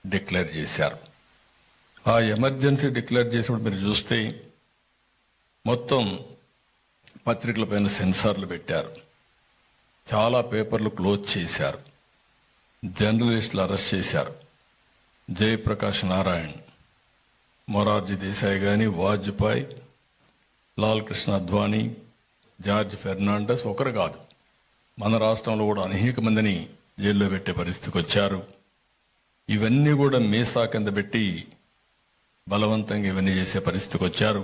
Declare చేశారు. ఆ emergency declare చేసినప్పుడు మీరు చూస్తే మొత్తం పత్రికల పైన సెన్సార్లు పెట్టారు, చాలా పేపర్లు క్లోజ్ చేశారు, జర్నలిస్టులు అరెస్ట్ చేశారు. జయప్రకాష్ నారాయణ్, మొరార్జీ దేశాయ్ కానీ, వాజ్పేయి, లాల్ కృష్ణ అద్వానీ, జార్జ్ ఫెర్నాండస్ ఒకరు కాదు, మన రాష్ట్రంలో కూడా అనేక మందిని జైల్లో పెట్టే పరిస్థితికి వచ్చారు. ఇవన్నీ కూడా మీసా కింద పెట్టి బలవంతంగా ఇవన్నీ చేసే పరిస్థితికి వచ్చారు.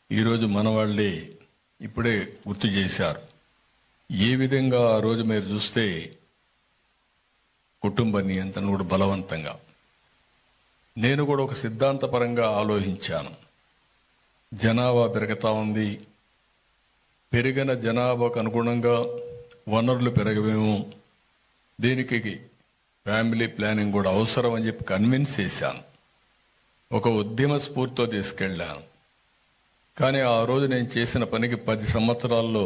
ఈరోజు మన వాళ్ళే ఇప్పుడే గుర్తు చేశారు ఏ విధంగా ఆ రోజు మీరు చూస్తే కుటుంబ నియంత్రణ కూడా బలవంతంగా. నేను కూడా ఒక సిద్ధాంతపరంగా ఆలోచించాను. జనాభా పెరుగుతా ఉంది, పెరిగిన జనాభాకు అనుగుణంగా వనరులు పెరగవేమో, దీనికి ఫ్యామిలీ ప్లానింగ్ కూడా అవసరం అని చెప్పి కన్విన్స్ చేశాను. ఒక ఉద్యమ స్ఫూర్తితో తీసుకెళ్ళాను. కానీ ఆ రోజు నేను చేసిన పనికి 10 సంవత్సరాల్లో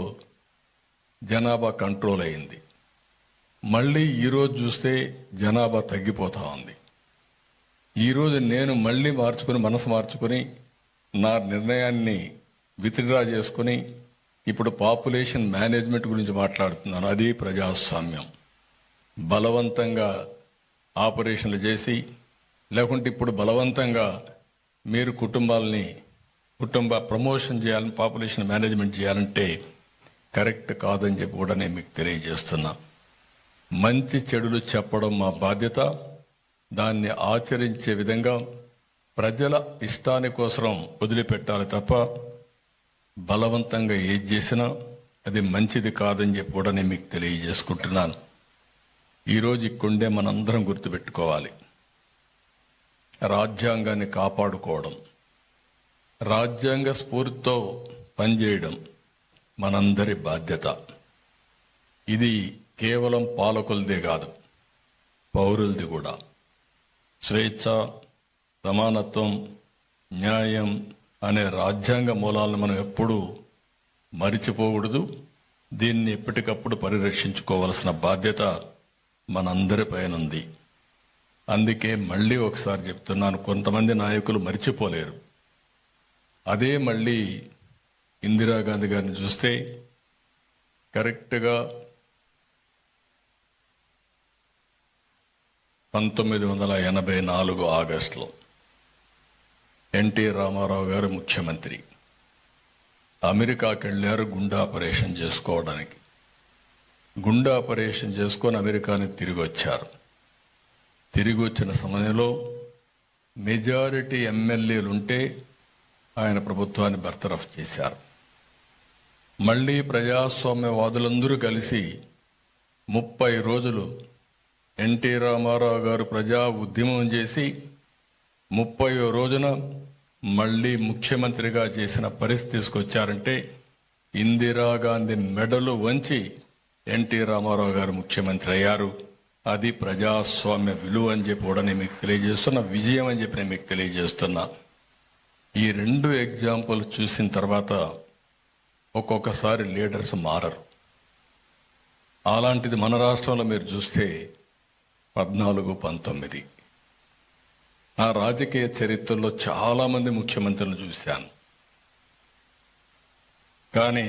జనాభా కంట్రోల్ అయింది. మళ్ళీ ఈరోజు చూస్తే జనాభా తగ్గిపోతా ఉంది. ఈరోజు నేను మళ్ళీ మనసు మార్చుకుని నా నిర్ణయాన్ని విత్డ్రా చేసుకుని ఇప్పుడు పాపులేషన్ మేనేజ్మెంట్ గురించి మాట్లాడుతున్నాను. అది ప్రజాస్వామ్యం. బలవంతంగా ఆపరేషన్లు చేసి, లేకుంటే ఇప్పుడు బలవంతంగా మీరు కుటుంబ ప్రమోషన్ చేయాలని, పాపులేషన్ మేనేజ్మెంట్ చేయాలంటే కరెక్ట్ కాదని చెప్పి కూడా నేను మీకు తెలియజేస్తున్నా. మంచి చెడులు చెప్పడం మా బాధ్యత. దాన్ని ఆచరించే విధంగా ప్రజల ఇష్టాని కోసం వదిలిపెట్టాలి తప్ప బలవంతంగా ఏది చేసినా అది మంచిది కాదని చెప్పి కూడా నేను మీకు తెలియజేసుకుంటున్నాను. ఈరోజు ఇక్కడే మనందరం గుర్తుపెట్టుకోవాలి, రాజ్యాంగాన్ని కాపాడుకోవడం, రాజ్యాంగ స్ఫూర్తితో పనిచేయడం మనందరి బాధ్యత. ఇది కేవలం పాలకులదే కాదు, పౌరులది కూడా. స్వేచ్ఛ, సమానత్వం, న్యాయం అనే రాజ్యాంగ మూలాలను మనం ఎప్పుడూ మరిచిపోకూడదు. దీన్ని ఎప్పటికప్పుడు పరిరక్షించుకోవాల్సిన బాధ్యత మనందరిపైన ఉంది. అందుకే మళ్ళీ ఒకసారి చెప్తున్నాను, కొంతమంది నాయకులు మరిచిపోలేరు. అదే మళ్ళీ ఇందిరాగాంధీ గారిని చూస్తే కరెక్ట్గా 1984 ఆగస్టులో ఎన్టీ రామారావు గారు ముఖ్యమంత్రి అమెరికాకి వెళ్ళారు గుండె ఆపరేషన్ చేసుకోవడానికి. గుండె ఆపరేషన్ చేసుకొని అమెరికాని తిరిగి వచ్చారు. తిరిగి వచ్చిన సమయంలో మెజారిటీ ఎమ్మెల్యేలుంటే ఆయన ప్రభుత్వాన్ని బర్తరఫ్ చేశారు. మళ్ళీ ప్రజాస్వామ్యవాదులందరూ కలిసి 30 రోజులు ఎన్టీ రామారావు గారు ప్రజా ఉద్యమం చేసి 30వ రోజున మళ్ళీ ముఖ్యమంత్రిగా చేసిన పరిస్థితి తీసుకొచ్చారంటే ఇందిరాగాంధీ మెడలు వంచి ఎన్టీ రామారావు గారు ముఖ్యమంత్రి అయ్యారు. అది ప్రజాస్వామ్య విలువ అని చెప్పి కూడా నేను మీకు తెలియజేస్తున్నా, విజయం అని చెప్పి నేను మీకు తెలియజేస్తున్నా. ఈ 2 ఎగ్జాంపుల్ చూసిన తర్వాత ఒక్కొక్కసారి లీడర్స్ మారరు. అలాంటిది మన రాష్ట్రంలో మీరు చూస్తే 14, 19 నా రాజకీయ చరిత్రలో చాలా మంది ముఖ్యమంత్రులను చూశాను. కానీ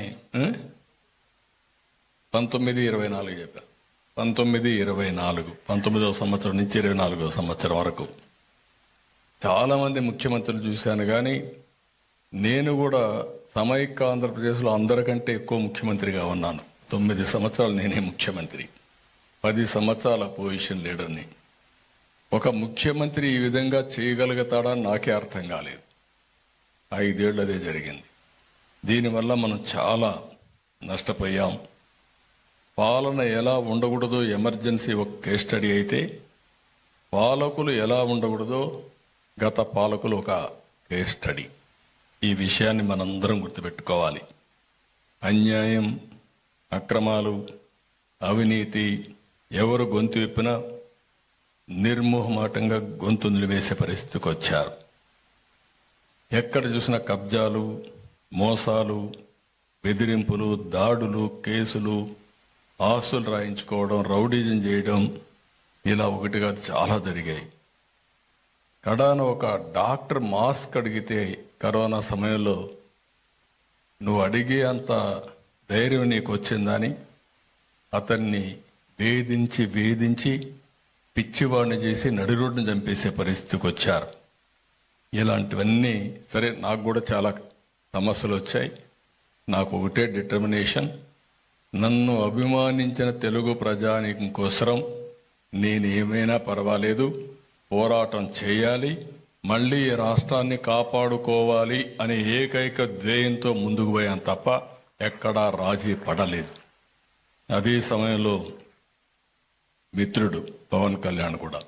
19, 24 చెప్పాను. 19, 24, 19వ సంవత్సరం నుంచి 24వ సంవత్సరం వరకు చాలా మంది ముఖ్యమంత్రులు చూశాను. కానీ నేను కూడా సమైక్య ఆంధ్రప్రదేశ్లో అందరికంటే ఎక్కువ ముఖ్యమంత్రిగా ఉన్నాను. 9 సంవత్సరాలు నేనే ముఖ్యమంత్రి, 10 సంవత్సరాల అపోజిషన్ లీడర్ని. ఒక ముఖ్యమంత్రి ఈ విధంగా చేయగలుగుతాడా నాకే అర్థం కాలేదు. 5 ఏళ్ళు అదే జరిగింది. దీనివల్ల మనం చాలా నష్టపోయాం. పాలన ఎలా ఉండకూడదో ఎమర్జెన్సీ ఒక కేస్ స్టడీ అయితే, పాలకులు ఎలా ఉండకూడదో గత పాలకులు ఒక కేస్ స్టడీ. ఈ విషయాన్ని మనందరం గుర్తుపెట్టుకోవాలి. అన్యాయం, అక్రమాలు, అవినీతి ఎవరు గొంతు విప్పినా నిర్మోహమాటంగా గొంతు నిలివేసే పరిస్థితికి వచ్చారు. ఎక్కడ చూసిన కబ్జాలు, మోసాలు, బెదిరింపులు, దాడులు, కేసులు, ఆస్తులు రాయించుకోవడం, రౌడీజం చేయడం, ఇలా ఒకటి కాదు చాలా జరిగాయి. కడాన ఒక డాక్టర్ మాస్క్ అడిగితే కరోనా సమయంలో నువ్వు అడిగే అంత ధైర్యం నీకు వచ్చిందని అతన్ని వేధించి పిచ్చివాడిని చేసి నడి రోడ్డును చంపేసే పరిస్థితికి వచ్చారు. ఇలాంటివన్నీ సరే, నాకు కూడా చాలా సమస్యలు వచ్చాయి. నాకు ఒకటే డిటర్మినేషన్, నన్ను అభిమానించిన తెలుగు ప్రజానీకం కోసం నేను ఏమైనా పర్వాలేదు, పోరాటం చేయాలి, మళ్ళీ ఈ రాష్ట్రాన్ని కాపాడుకోవాలి అనే ఏకైక ధ్యేయంతో ముందుకు పోయాను తప్ప ఎక్కడా రాజీ పడలేదు. అదే సమయంలో మిత్రుడు పవన్ కళ్యాణ్ కూడా